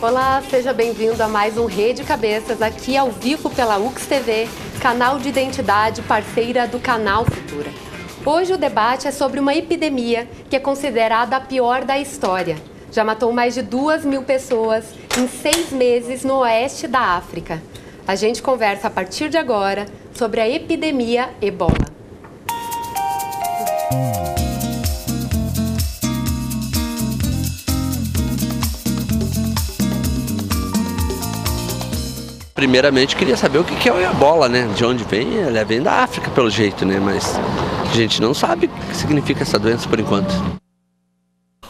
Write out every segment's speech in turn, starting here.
Olá, seja bem-vindo a mais um Rede Cabeças, aqui ao vivo pela UX TV, canal de identidade parceira do canal Futura. Hoje o debate é sobre uma epidemia que é considerada a pior da história. Já matou mais de 2.000 pessoas em 6 meses no oeste da África. A gente conversa a partir de agora sobre a epidemia Ebola. Primeiramente, queria saber o que é o Ebola, né? De onde vem? Ele vem da África, pelo jeito, né? Mas a gente não sabe o que significa essa doença por enquanto.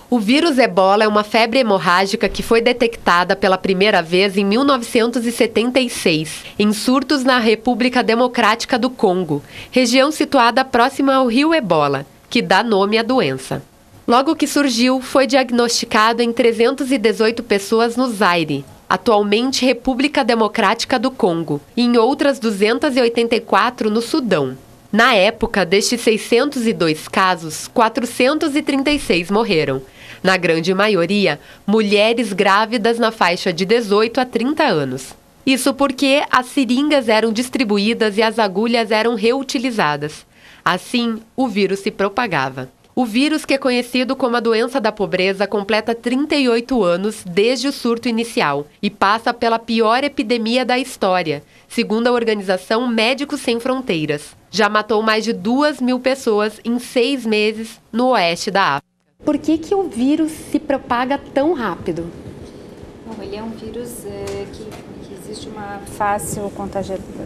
O vírus Ebola é uma febre hemorrágica que foi detectada pela primeira vez em 1976, em surtos na República Democrática do Congo, região situada próxima ao rio Ebola, que dá nome à doença. Logo que surgiu, foi diagnosticado em 318 pessoas no Zaire, atualmente República Democrática do Congo, e em outras 284 no Sudão. Na época, destes 602 casos, 436 morreram. Na grande maioria, mulheres grávidas na faixa de 18 a 30 anos. Isso porque as seringas eram distribuídas e as agulhas eram reutilizadas. Assim, o vírus se propagava. O vírus, que é conhecido como a doença da pobreza, completa 38 anos desde o surto inicial e passa pela pior epidemia da história, segundo a organização Médicos Sem Fronteiras. Já matou mais de 2.000 pessoas em 6 meses no oeste da África. Por que o vírus se propaga tão rápido? Bom, ele é um vírus que existe uma fácil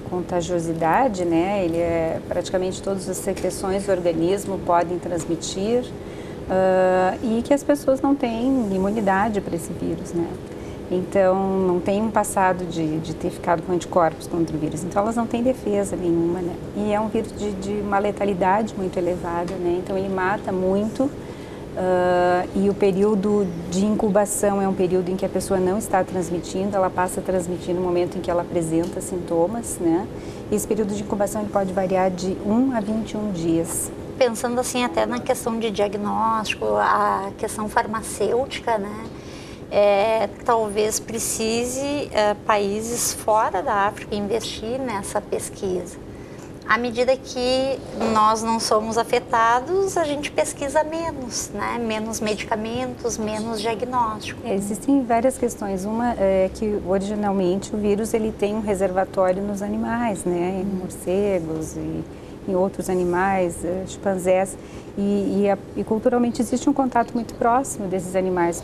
contagiosidade, né? Ele praticamente todas as secreções do organismo podem transmitir e que as pessoas não têm imunidade para esse vírus, né? Então, não tem um passado de ter ficado com anticorpos contra o vírus. Então, elas não têm defesa nenhuma, né? E é um vírus de uma letalidade muito elevada, né? Então, ele mata muito. E o período de incubação é um período em que a pessoa não está transmitindo, ela passa a transmitir no momento em que ela apresenta sintomas, né? E esse período de incubação ele pode variar de 1 a 21 dias. Pensando assim até na questão de diagnóstico, a questão farmacêutica, né? Talvez precise países fora da África investir nessa pesquisa. À medida que nós não somos afetados, a gente pesquisa menos, né? Menos medicamentos, menos diagnóstico. Existem várias questões. Uma é que, originalmente, o vírus ele tem um reservatório nos animais, né? Em morcegos e em outros animais, chimpanzés. E culturalmente existe um contato muito próximo desses animais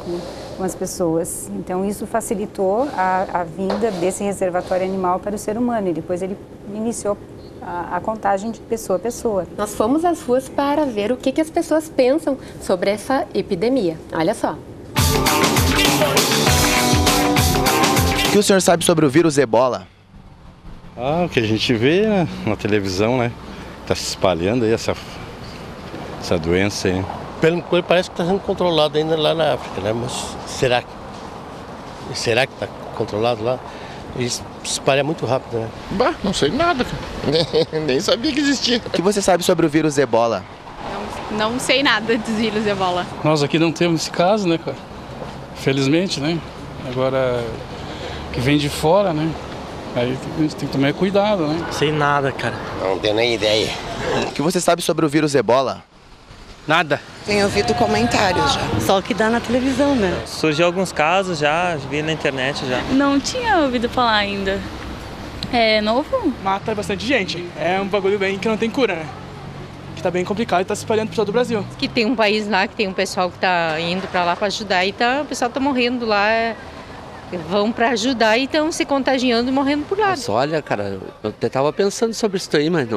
com as pessoas. Então, isso facilitou a vinda desse reservatório animal para o ser humano. E depois ele iniciou a contagem de pessoa a pessoa. Nós fomos às ruas para ver o que as pessoas pensam sobre essa epidemia. Olha só. O que o senhor sabe sobre o vírus Ebola? O que a gente vê, né, na televisão, né? Está se espalhando aí essa doença aí. Pelo que parece que está sendo controlado ainda lá na África, né? Mas será que está controlado lá? Isso se espalha muito rápido, né? Não sei nada, nem sabia que existia. O que você sabe sobre o vírus Ebola? Não sei nada dos vírus Ebola. Nós aqui não temos esse caso, né, cara? Felizmente, né? Agora, que vem de fora, né? Aí a gente tem que tomar cuidado, né? Sei nada, cara. Não tenho nem ideia. O que você sabe sobre o vírus Ebola? Nada. Tenho ouvido comentários já. Só o que dá na televisão, né? Surgiu alguns casos já, vi na internet já. Não tinha ouvido falar ainda. É novo? Mata bastante gente. É um bagulho bem que não tem cura, né? Que tá bem complicado e tá se espalhando por todo o Brasil. Que tem um país lá, que tem um pessoal que tá indo pra lá pra ajudar e o pessoal tá morrendo lá. Vão pra ajudar e estão se contagiando e morrendo por lá. Nossa, olha, cara, eu até tava pensando sobre isso aí, mas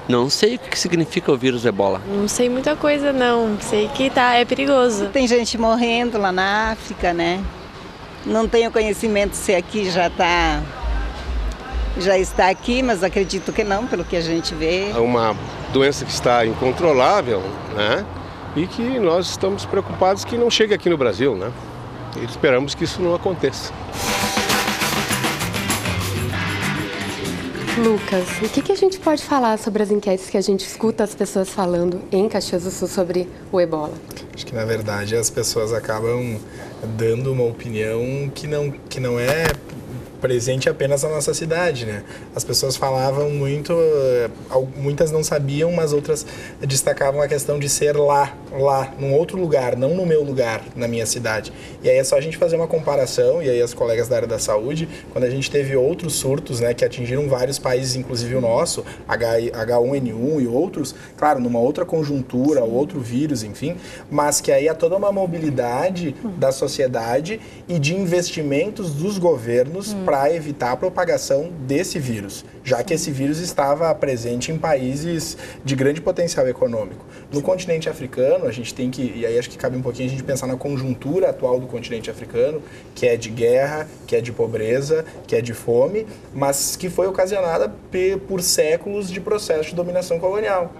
não sei o que significa o vírus Ebola. Não sei muita coisa, não. Sei que é perigoso. Tem gente morrendo lá na África, né? Não tenho conhecimento se aqui já está aqui, mas acredito que não, pelo que a gente vê. É uma doença que está incontrolável, né? E que nós estamos preocupados que não chegue aqui no Brasil, né? E esperamos que isso não aconteça. Lucas, o que a gente pode falar sobre as enquetes que a gente escuta as pessoas falando em Caxias do Sul sobre o ebola? Acho que, na verdade, as pessoas acabam dando uma opinião que não é presente apenas na nossa cidade, né? As pessoas falavam muito, muitas não sabiam, mas outras destacavam a questão de ser lá, num outro lugar, não no meu lugar, na minha cidade. E aí é só a gente fazer uma comparação, e aí as colegas da área da saúde, quando a gente teve outros surtos, né, que atingiram vários países, inclusive o nosso, H1N1 e outros, claro, numa outra conjuntura, outro vírus, enfim, mas que aí há toda uma mobilidade da sociedade e de investimentos dos governos para evitar a propagação desse vírus, já que esse vírus estava presente em países de grande potencial econômico. No continente africano, a gente tem que, e aí acho que cabe um pouquinho a gente pensar na conjuntura atual do continente africano, que é de guerra, que é de pobreza, que é de fome, mas que foi ocasionada por séculos de processo de dominação colonial.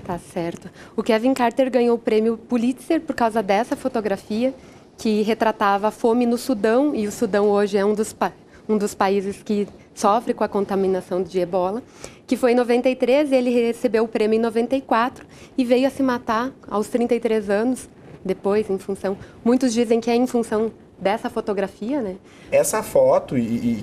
Tá certo. O Kevin Carter ganhou o prêmio Pulitzer por causa dessa fotografia que retratava a fome no Sudão, e o Sudão hoje é um dos países que sofre com a contaminação de ebola, que foi em 93, ele recebeu o prêmio em 94 e veio a se matar aos 33 anos depois, em função... Muitos dizem que é em função dessa fotografia, né? Essa foto,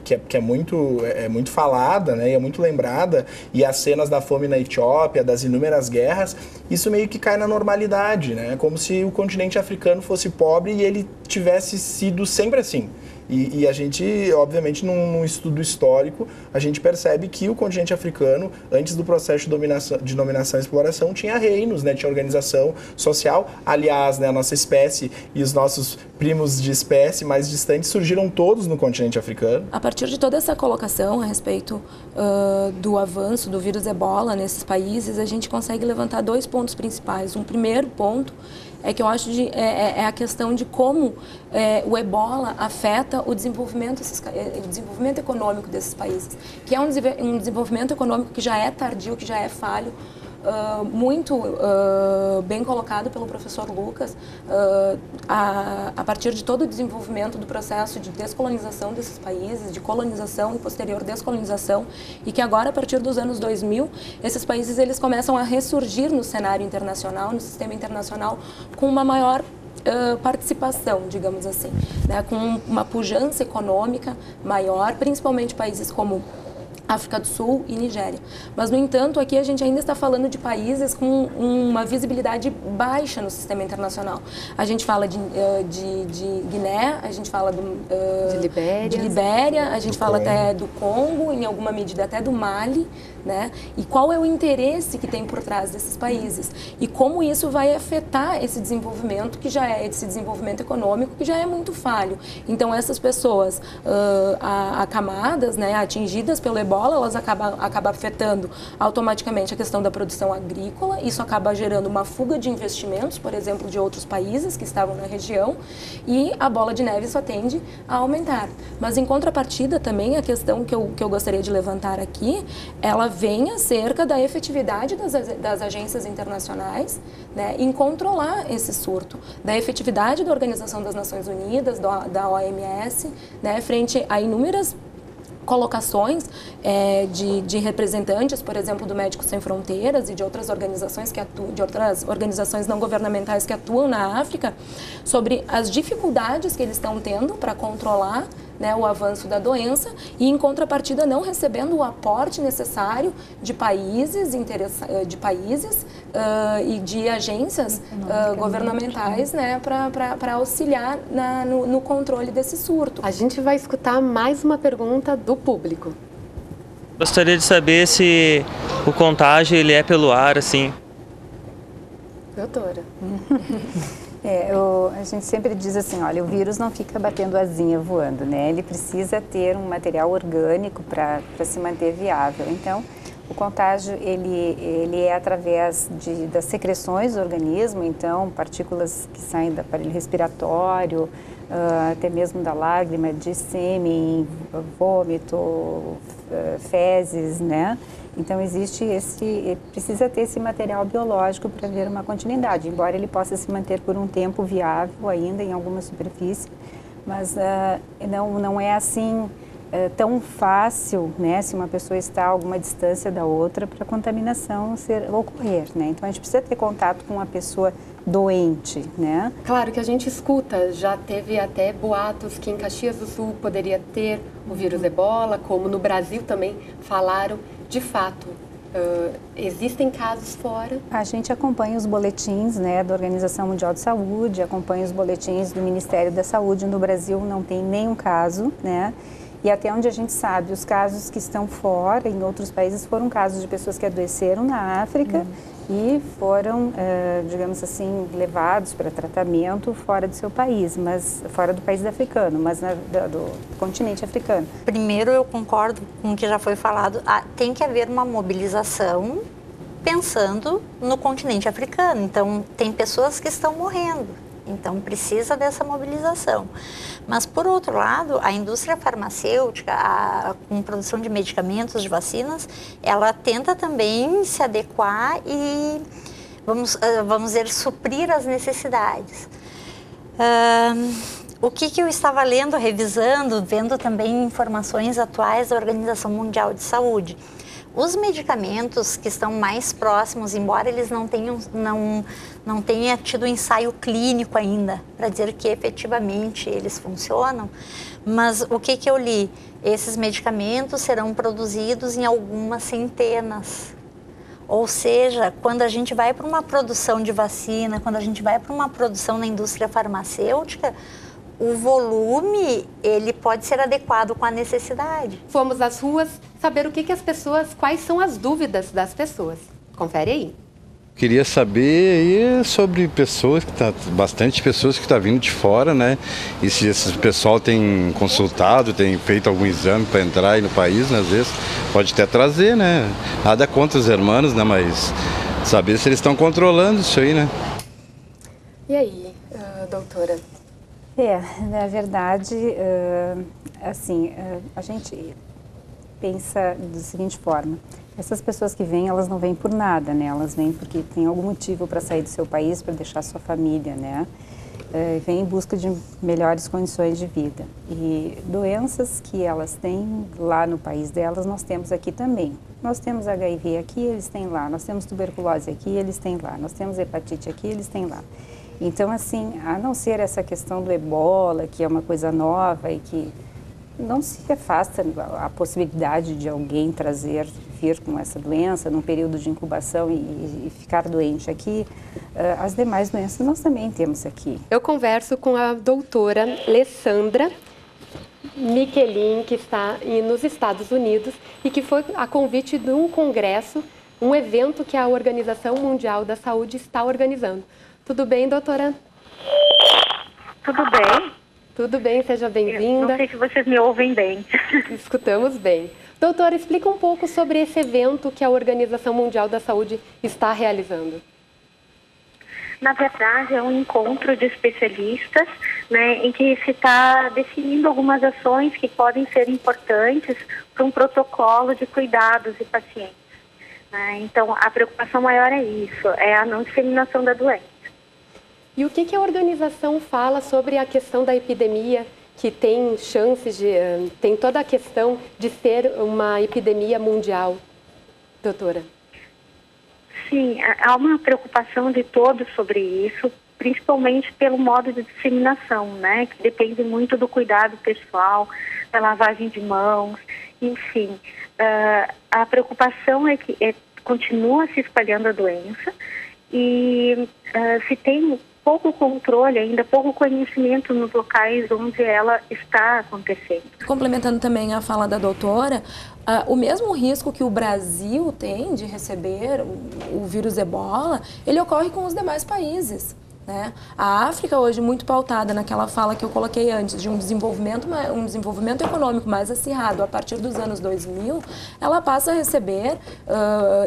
que é muito falada, né, e é muito lembrada, e as cenas da fome na Etiópia, das inúmeras guerras, isso meio que cai na normalidade, né? Como se o continente africano fosse pobre e ele tivesse sido sempre assim. E a gente, obviamente, num estudo histórico, a gente percebe que o continente africano, antes do processo de dominação e exploração, tinha reinos, né? Tinha organização social. Aliás, né, a nossa espécie e os nossos primos de espécie mais distantes surgiram todos no continente africano. A partir de toda essa colocação a respeito do avanço do vírus ebola nesses países, a gente consegue levantar dois pontos principais. Um primeiro ponto é que eu acho é a questão de como o ebola afeta o desenvolvimento econômico desses países, que é um desenvolvimento econômico que já é tardio, que já é falho, muito bem colocado pelo professor Lucas, a partir de todo o desenvolvimento do processo de descolonização desses países, de colonização e posterior descolonização, e que agora, a partir dos anos 2000, esses países eles começam a ressurgir no cenário internacional, no sistema internacional, com uma maior participação, digamos assim, né, com uma pujança econômica maior, principalmente países como África do Sul e Nigéria. Mas, no entanto, aqui a gente ainda está falando de países com uma visibilidade baixa no sistema internacional. A gente fala de Guiné, a gente fala de Libéria, a gente fala até do Congo, em alguma medida até do Mali, né? E qual é o interesse que tem por trás desses países? E como isso vai afetar esse desenvolvimento, que já é esse desenvolvimento econômico, que já é muito falho. Então, essas pessoas acamadas, né, atingidas pelo ebola, ebola, elas acabam afetando automaticamente a questão da produção agrícola. Isso acaba gerando uma fuga de investimentos, por exemplo, de outros países que estavam na região, e a bola de neve só tende a aumentar. Mas em contrapartida também a questão que eu gostaria de levantar aqui, ela vem acerca da efetividade das agências internacionais, né, em controlar esse surto, da efetividade da Organização das Nações Unidas, da OMS, né, frente a inúmeras colocações de representantes, por exemplo, do Médicos Sem Fronteiras e de outras organizações de outras organizações não governamentais que atuam na África, sobre as dificuldades que eles estão tendo para controlar, né, o avanço da doença, e em contrapartida não recebendo o aporte necessário de países e de agências governamentais, né, para auxiliar no controle desse surto. A gente vai escutar mais uma pergunta do público. Gostaria de saber se o contágio ele é pelo ar, assim. Doutora. A gente sempre diz assim, olha, o vírus não fica batendo asinha voando, né? Ele precisa ter um material orgânico para se manter viável. Então, o contágio, ele é através das secreções do organismo, então, partículas que saem do aparelho respiratório, até mesmo da lágrima, de sêmen, vômito, fezes, né? Então, precisa ter esse material biológico para haver uma continuidade, embora ele possa se manter por um tempo viável ainda em alguma superfície, mas não é assim tão fácil, né, se uma pessoa está a alguma distância da outra, para a contaminação ocorrer, né? Então, a gente precisa ter contato com uma pessoa doente, né? Claro que a gente escuta, já teve até boatos que em Caxias do Sul poderia ter o vírus ebola, como no Brasil também falaram. De fato, existem casos fora? A gente acompanha os boletins, né, da Organização Mundial de Saúde, acompanha os boletins do Ministério da Saúde. No Brasil não tem nenhum caso, né? E até onde a gente sabe, os casos que estão fora, em outros países, foram casos de pessoas que adoeceram na África e foram, digamos assim, levados para tratamento fora do seu país, mas fora do país africano, mas do continente africano. Primeiro, eu concordo com o que já foi falado, tem que haver uma mobilização pensando no continente africano. Então, tem pessoas que estão morrendo. Então, precisa dessa mobilização. Mas, por outro lado, a indústria farmacêutica, com produção de medicamentos, de vacinas, ela tenta também se adequar e, vamos dizer, suprir as necessidades. O que eu estava lendo, revisando, vendo também informações atuais da Organização Mundial de Saúde. Os medicamentos que estão mais próximos, embora eles não tenha tido ensaio clínico ainda para dizer que efetivamente eles funcionam, mas o que eu li? Esses medicamentos serão produzidos em algumas centenas. Ou seja, quando a gente vai para uma produção de vacina, quando a gente vai para uma produção na indústria farmacêutica, o volume, ele pode ser adequado com a necessidade. Fomos às ruas saber quais são as dúvidas das pessoas. Confere aí. Queria saber aí sobre bastante pessoas que estão vindo de fora, né? E se esse pessoal tem consultado, tem feito algum exame para entrar aí no país, né? Às vezes pode até trazer, né? Nada contra os hermanos, né? Mas saber se eles estão controlando isso aí, né? E aí, doutora? Na verdade, a gente pensa da seguinte forma: essas pessoas que vêm, elas não vêm por nada, né? Elas vêm porque tem algum motivo para sair do seu país, para deixar sua família, né? Vêm em busca de melhores condições de vida. E doenças que elas têm lá no país delas, nós temos aqui também. Nós temos HIV aqui, eles têm lá. Nós temos tuberculose aqui, eles têm lá. Nós temos hepatite aqui, eles têm lá. Então, assim, a não ser essa questão do ebola, que é uma coisa nova e que não se afasta a possibilidade de alguém vir com essa doença num período de incubação e ficar doente aqui, as demais doenças nós também temos aqui. Eu converso com a doutora Alessandra Michelin, que está nos Estados Unidos e que foi a convite de um congresso, um evento que a Organização Mundial da Saúde está organizando. Tudo bem, doutora? Tudo bem. Tudo bem, seja bem-vinda. Não sei se vocês me ouvem bem. Escutamos bem. Doutora, explica um pouco sobre esse evento que a Organização Mundial da Saúde está realizando. Na verdade, é um encontro de especialistas, né, em que se está definindo algumas ações que podem ser importantes para um protocolo de cuidados de pacientes. Né? Então, a preocupação maior é isso, é a não disseminação da doença. E o que a organização fala sobre a questão da epidemia, que tem chances de... tem toda a questão de ser uma epidemia mundial, doutora? Sim, há uma preocupação de todos sobre isso, principalmente pelo modo de disseminação, né? Que depende muito do cuidado pessoal, da lavagem de mãos, enfim. A preocupação é que continua se espalhando a doença e se tem pouco controle ainda, pouco conhecimento nos locais onde ela está acontecendo. Complementando também a fala da doutora, o mesmo risco que o Brasil tem de receber o vírus ebola, ele ocorre com os demais países. Né? A África hoje muito pautada naquela fala que eu coloquei antes de um desenvolvimento econômico mais acirrado a partir dos anos 2000, ela passa a receber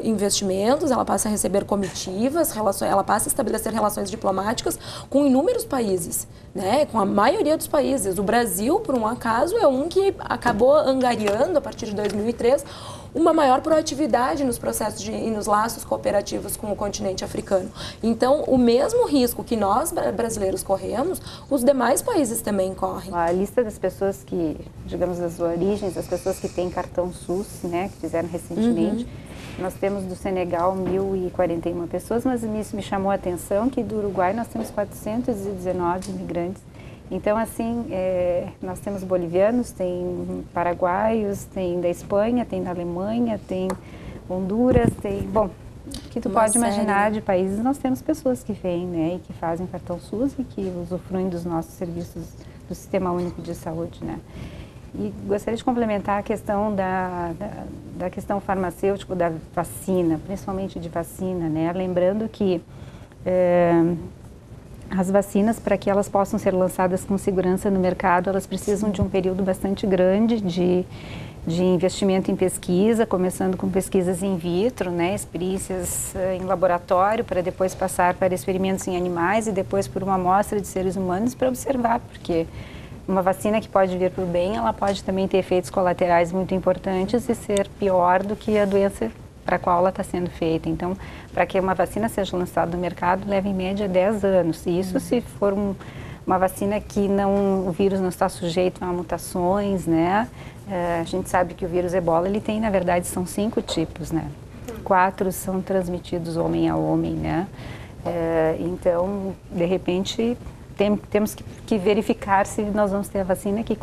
investimentos, ela passa a receber comitivas, ela passa a estabelecer relações diplomáticas com inúmeros países, né? Com a maioria dos países. O Brasil, por um acaso, é um que acabou angariando a partir de 2003 uma maior proatividade nos processos e nos laços cooperativos com o continente africano. Então, o mesmo risco que nós brasileiros corremos, os demais países também correm. A lista das pessoas que, digamos, das origens, as pessoas que têm cartão SUS, né, que fizeram recentemente, nós temos do Senegal 1.041 pessoas, mas isso me chamou a atenção que do Uruguai nós temos 419 imigrantes. Então, assim, nós temos bolivianos, tem paraguaios, tem da Espanha, tem da Alemanha, tem Honduras, tem... Bom, o que tu pode imaginar de países, nós temos pessoas que vêm, né, e que fazem cartão SUS e que usufruem dos nossos serviços do Sistema Único de Saúde, né. E gostaria de complementar a questão da questão farmacêutica, da vacina, principalmente de vacina, né, lembrando que... as vacinas, para que elas possam ser lançadas com segurança no mercado, elas precisam de um período bastante grande de investimento em pesquisa, começando com pesquisas in vitro, né, experiências em laboratório, para depois passar para experimentos em animais e depois por uma amostra de seres humanos para observar, porque uma vacina que pode vir para o bem, ela pode também ter efeitos colaterais muito importantes e ser pior do que a doença para a qual ela está sendo feita. Então, para que uma vacina seja lançada no mercado, leva em média 10 anos. E isso se for uma vacina que o vírus não está sujeito a mutações, né? A gente sabe que o vírus ebola, ele tem, na verdade, são 5 tipos, né? 4 são transmitidos homem a homem, né? Então, de repente, temos que verificar se nós vamos ter a vacina que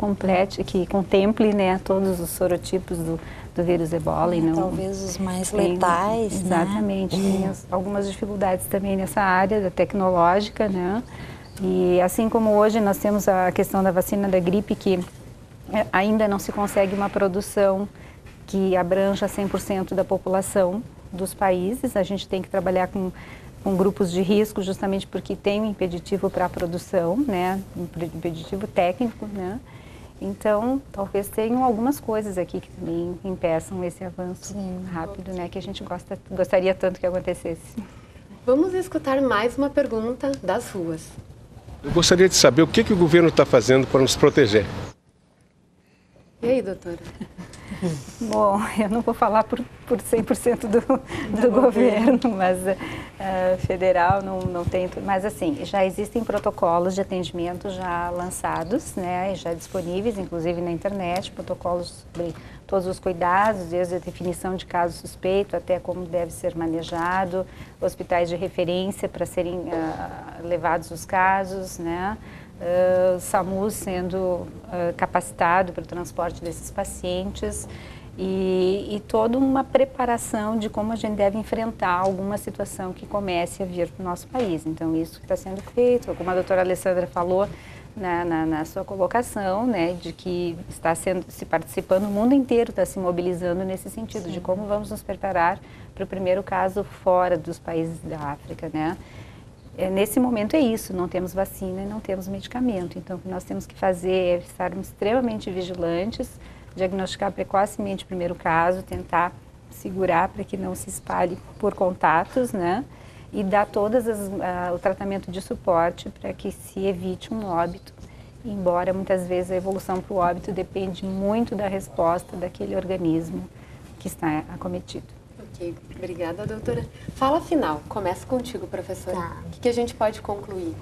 contemple, né, todos os sorotipos do vírus ebola. E não, talvez os mais letais, exatamente, né? Tem algumas dificuldades também nessa área da tecnológica, né? E assim como hoje nós temos a questão da vacina da gripe, que ainda não se consegue uma produção que abranja 100% da população dos países, a gente tem que trabalhar com grupos de risco, justamente porque tem um impeditivo para a produção, né? Um impeditivo técnico, né? Então, talvez tenham algumas coisas aqui que também impeçam esse avanço rápido, né? Que a gente gostaria tanto que acontecesse. Vamos escutar mais uma pergunta das ruas. Eu gostaria de saber o que o governo está fazendo para nos proteger. E aí, doutora? Bom, eu não vou falar por 100% do governo, mas federal não tem. Mas assim, já existem protocolos de atendimento já lançados, né, já disponíveis, inclusive na internet, protocolos sobre todos os cuidados, desde a definição de caso suspeito até como deve ser manejado, hospitais de referência para serem levados os casos, né? SAMU sendo capacitado para o transporte desses pacientes e toda uma preparação de como a gente deve enfrentar alguma situação que comece a vir para o nosso país. Então, isso que está sendo feito, como a doutora Alessandra falou na sua colocação, né, de que está se participando, o mundo inteiro está se mobilizando nesse sentido, de como vamos nos preparar para o primeiro caso fora dos países da África, né? Nesse momento é isso, não temos vacina e não temos medicamento. Então, o que nós temos que fazer é estarmos extremamente vigilantes, diagnosticar precocemente o primeiro caso, tentar segurar para que não se espalhe por contatos, né? E dar o tratamento de suporte para que se evite um óbito, embora muitas vezes a evolução para o óbito depende muito da resposta daquele organismo que está acometido. Ok, obrigada, doutora. Fala final, começa contigo, professora. Tá. O que a gente pode concluir?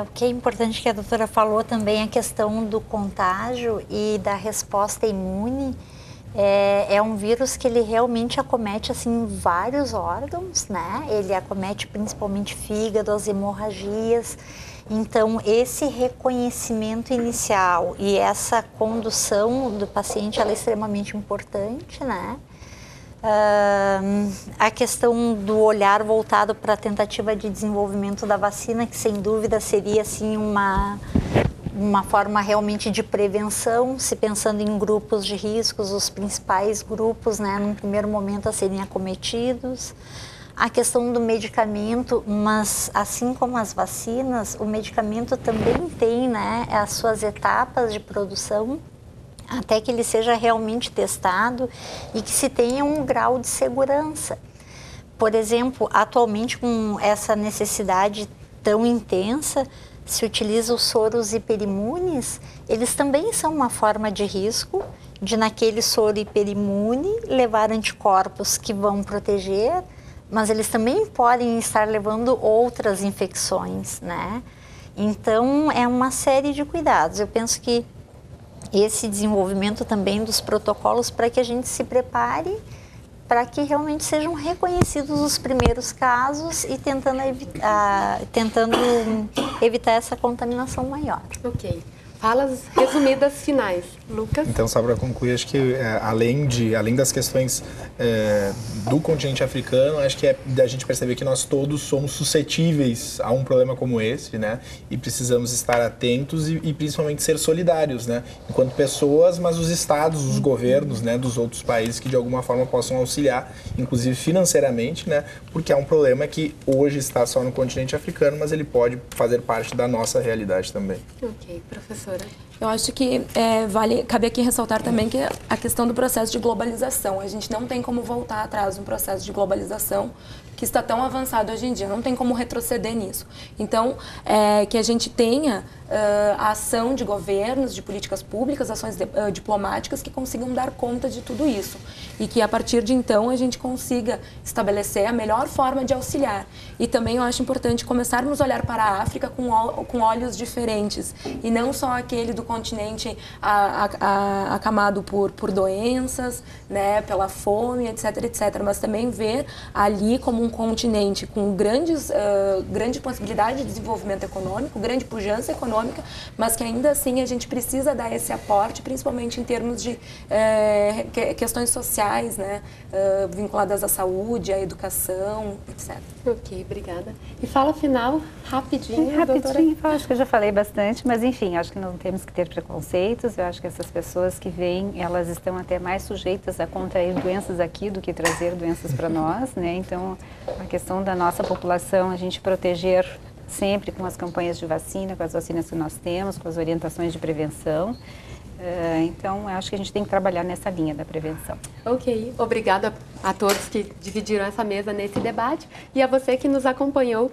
O que é importante que a doutora falou também é a questão do contágio e da resposta imune. É um vírus que ele realmente acomete assim vários órgãos, né? Ele acomete principalmente fígado, as hemorragias. Então, esse reconhecimento inicial e essa condução do paciente, ela é extremamente importante, né? A questão do olhar voltado para a tentativa de desenvolvimento da vacina, que sem dúvida seria assim uma forma realmente de prevenção, se pensando em grupos de riscos, os principais grupos, né, num primeiro momento a serem acometidos. A questão do medicamento, mas assim como as vacinas, o medicamento também tem, né, as suas etapas de produção, até que ele seja realmente testado e que se tenha um grau de segurança. Por exemplo, atualmente com essa necessidade tão intensa, se utiliza os soros hiperimunes, eles também são uma forma de risco de naquele soro hiperimune levar anticorpos que vão proteger, mas eles também podem estar levando outras infecções, né? Então, é uma série de cuidados. Eu penso que esse desenvolvimento também dos protocolos para que a gente se prepare para que realmente sejam reconhecidos os primeiros casos e tentando evitar essa contaminação maior. Ok. Falas resumidas finais. Lucas? Então, só para concluir, acho que além das questões do continente africano, acho que é da gente perceber que nós todos somos suscetíveis a um problema como esse, né? E precisamos estar atentos e principalmente ser solidários, né? Enquanto pessoas, mas os estados, os governos, né, dos outros países que de alguma forma possam auxiliar, inclusive financeiramente, né? Porque é um problema que hoje está só no continente africano, mas ele pode fazer parte da nossa realidade também. Ok, professora. Eu acho que cabe aqui ressaltar também que a questão do processo de globalização. A gente não tem como voltar atrás no processo de globalização que está tão avançado hoje em dia, não tem como retroceder nisso. Então, que a gente tenha a ação de governos, de políticas públicas, ações diplomáticas que consigam dar conta de tudo isso. E que, a partir de então, a gente consiga estabelecer a melhor forma de auxiliar. E também eu acho importante começarmos a olhar para a África com olhos diferentes. E não só aquele do continente acamado por doenças, né, pela fome, etc., etc. Mas também ver ali como um continente com grande possibilidade de desenvolvimento econômico, grande pujança econômica, mas que ainda assim a gente precisa dar esse aporte, principalmente em termos de questões sociais, né, vinculadas à saúde, à educação, etc. Ok, obrigada. E fala final, rapidinho, doutora. Acho que eu já falei bastante, mas enfim, acho que não temos que ter preconceitos. Eu acho que essas pessoas que vêm, elas estão até mais sujeitas a contrair doenças aqui do que trazer doenças para nós, né? Então, a questão da nossa população, a gente proteger sempre com as campanhas de vacina, com as vacinas que nós temos, com as orientações de prevenção. Então, acho que a gente tem que trabalhar nessa linha da prevenção. Ok, obrigada a todos que dividiram essa mesa nesse debate e a você que nos acompanhou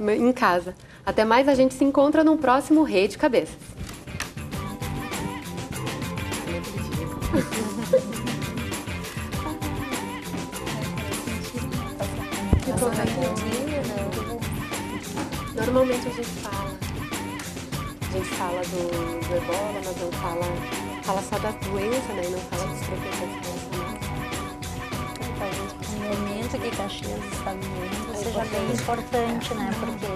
em casa. Até mais, a gente se encontra no próximo Rede Cabeças. Normalmente a gente fala do ebola, mas não fala só das doenças, né? E não fala dos professores relacionados. O momento que Caxias está vivendo seja bem importante, né? Porque